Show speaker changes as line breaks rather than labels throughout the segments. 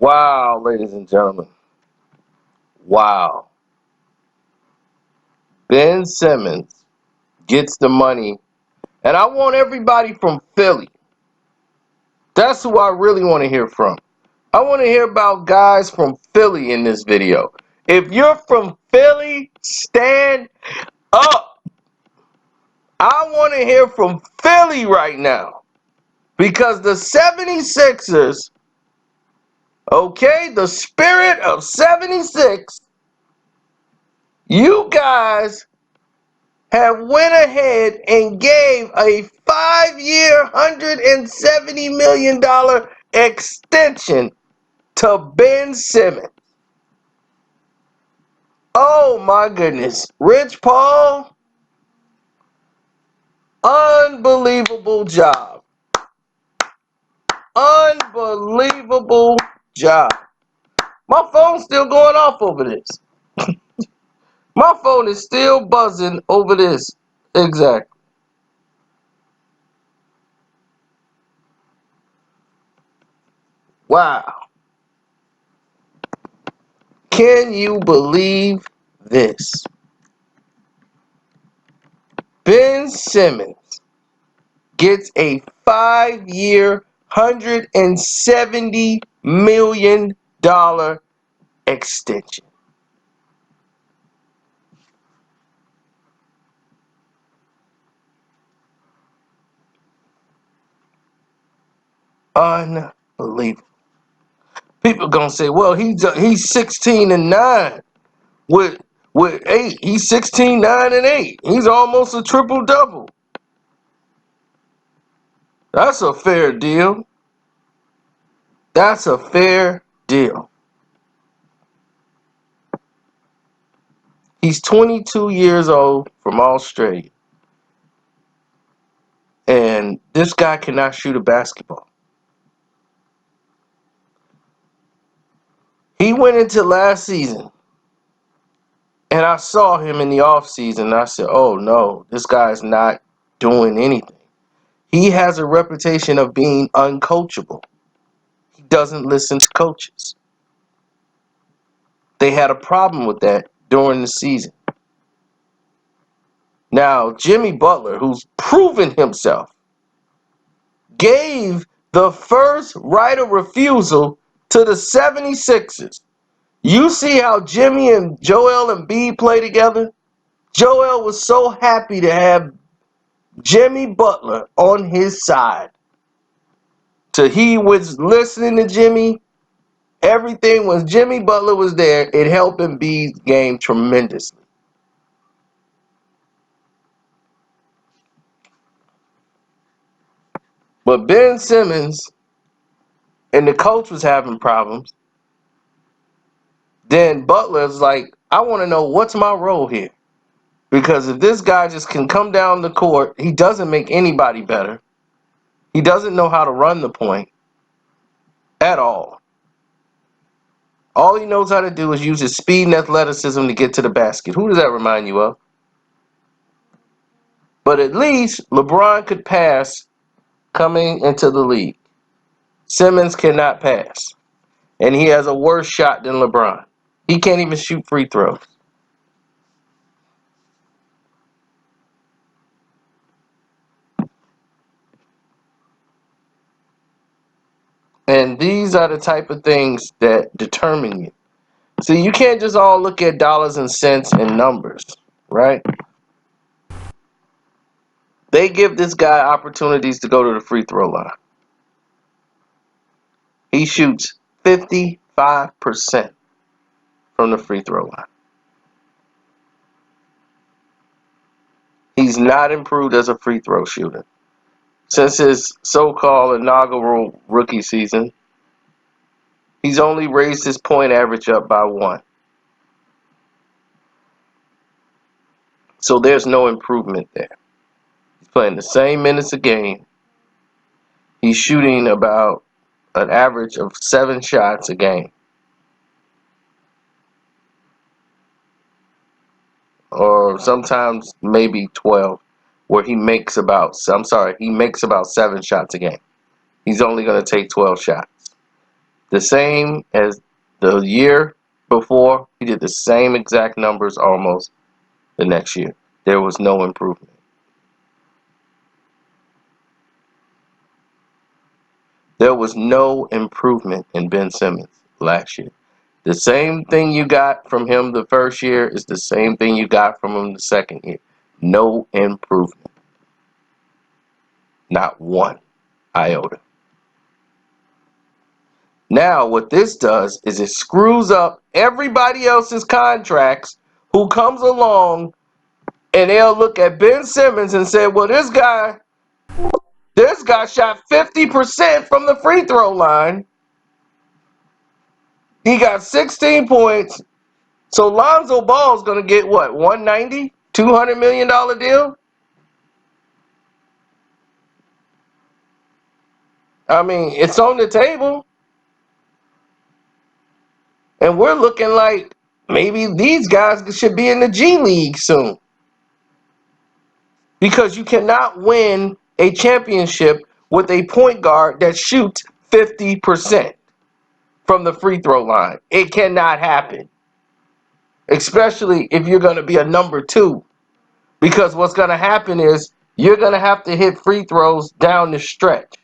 Wow, ladies and gentlemen. Wow. Ben Simmons gets the money. And I want everybody from Philly. That's who I really want to hear from. I want to hear about guys from Philly in this video. If you're from Philly, stand up. I want to hear from Philly right now. Because the 76ers, okay, the spirit of 76, you guys have went ahead and gave a 5-year, $170 million extension to Ben Simmons. Oh my goodness. Rich Paul, unbelievable job. Unbelievable job. My phone's still going off over this. My phone is still buzzing over this. Exactly. Wow. Can you believe this? Ben Simmons gets a 5-year, $170 million extension. Unbelievable. People gonna say, well, he's 16-9 with 8. He's 16, 9, and 8. He's almost a triple double. That's a fair deal. That's a fair deal. He's 22 years old from Australia. And this guy cannot shoot a basketball. He went into last season, and I saw him in the offseason, and I said, oh no, this guy's not doing anything. He has a reputation of being uncoachable. He doesn't listen to coaches. They had a problem with that during the season. Now, Jimmy Butler, who's proven himself, gave the first right of refusal to the 76ers. You see how Jimmy and Joel Embiid play together? Joel was so happy to have Jimmy Butler on his side. So he was listening to Jimmy. Everything when Jimmy Butler was there, it helped Embiid's game tremendously. But Ben Simmons and the coach was having problems. Then Butler's like, I want to know what's my role here. Because if this guy just can come down the court, he doesn't make anybody better. He doesn't know how to run the point at all. All he knows how to do is use his speed and athleticism to get to the basket. Who does that remind you of? But at least LeBron could pass coming into the league. Simmons cannot pass. And he has a worse shot than LeBron. He can't even shoot free throws. And these are the type of things that determine you. See, you can't just all look at dollars and cents and numbers, right? They give this guy opportunities to go to the free throw line. He shoots 55% from the free throw line. He's not improved as a free throw shooter. Since his so-called inaugural rookie season, he's only raised his point average up by 1. So there's no improvement there. He's playing the same minutes a game. He's shooting about an average of 7 shots a game. Or sometimes maybe 12, where he makes about 7 shots a game. He's only going to take 12 shots. The same as the year before. He did the same exact numbers almost the next year. There was no improvement. There was no improvement in Ben Simmons last year. The same thing you got from him the first year is the same thing you got from him the second year. No improvement. Not one iota. Now, what this does is it screws up everybody else's contracts who comes along, and they'll look at Ben Simmons and say, well, this guy shot 50% from the free throw line. He got 16 points. So Lonzo Ball's going to get what, 190, $200 million deal? I mean, it's on the table. And we're looking like maybe these guys should be in the G League soon. Because you cannot win a championship with a point guard that shoots 50% from the free throw line. It cannot happen. Especially if you're going to be a number 2. Because what's going to happen is you're going to have to hit free throws down the stretch.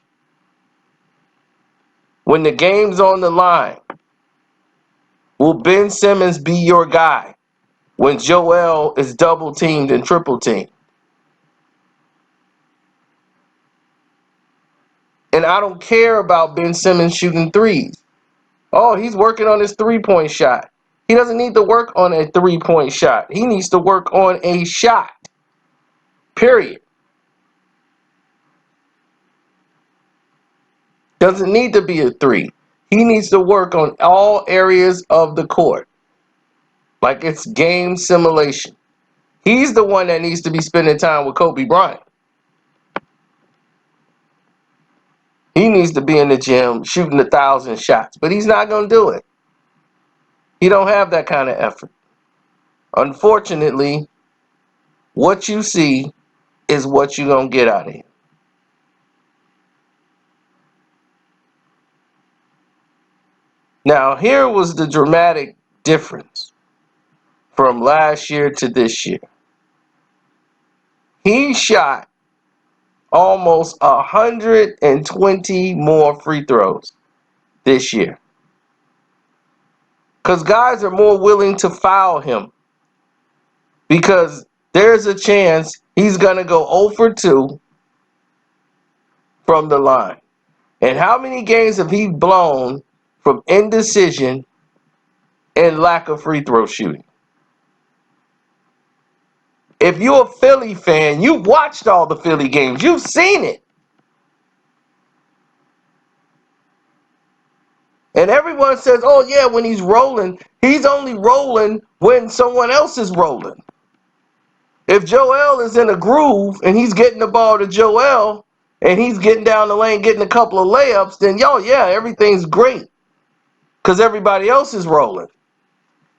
When the game's on the line, will Ben Simmons be your guy when Joel is double teamed and triple teamed? And I don't care about Ben Simmons shooting threes. Oh, he's working on his three-point shot. He doesn't need to work on a three-point shot. He needs to work on a shot. Period. Doesn't need to be a three. He needs to work on all areas of the court. Like it's game simulation. He's the one that needs to be spending time with Kobe Bryant. He needs to be in the gym shooting 1,000 shots, but he's not going to do it. He don't have that kind of effort. Unfortunately, what you see is what you're going to get out of him. Now, here was the dramatic difference from last year to this year. He shot almost 120 more free throws this year. Because guys are more willing to foul him. Because there's a chance he's going to go 0 for 2 from the line. And how many games have he blown from indecision and lack of free throw shooting? If you're a Philly fan, you've watched all the Philly games. You've seen it. And everyone says, oh, yeah, when he's rolling, he's only rolling when someone else is rolling. If Joel is in a groove and he's getting the ball to Joel and he's getting down the lane, getting a couple of layups, then, yeah, everything's great because everybody else is rolling.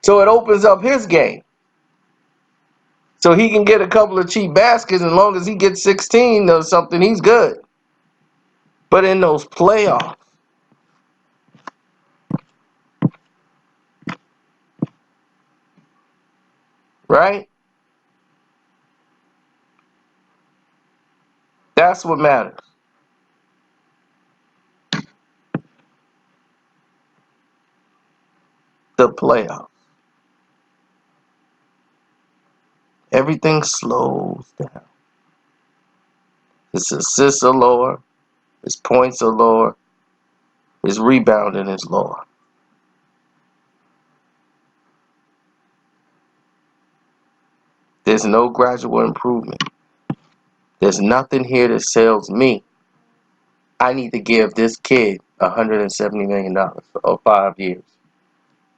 So it opens up his game. So he can get a couple of cheap baskets, and as long as he gets 16 or something, he's good. But in those playoffs, right? That's what matters. The playoffs. Everything slows down. His assists are lower. His points are lower. His rebounding is lower. There's no gradual improvement. There's nothing here that tells me I need to give this kid $170 million for 5 years.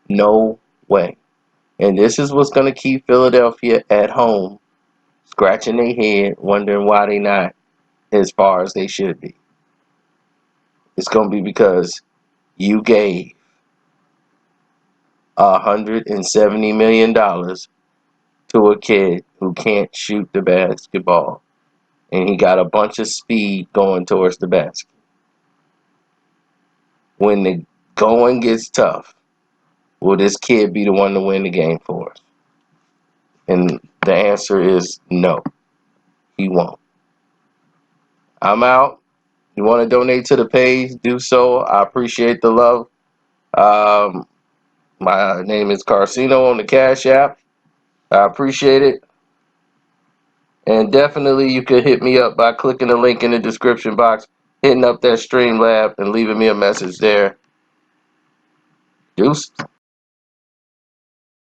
No way. And this is what's going to keep Philadelphia at home, scratching their head, wondering why they're not as far as they should be. It's going to be because you gave $170 million to a kid who can't shoot the basketball. And he got a bunch of speed going towards the basket. When going gets tough, will this kid be the one to win the game for us? And the answer is no, he won't. I'm out. You want to donate to the page, do so. I appreciate the love. My name is Carcino on the Cash App. I appreciate it. And definitely you could hit me up by clicking the link in the description box, hitting up that Streamlab, and leaving me a message there. Deuce.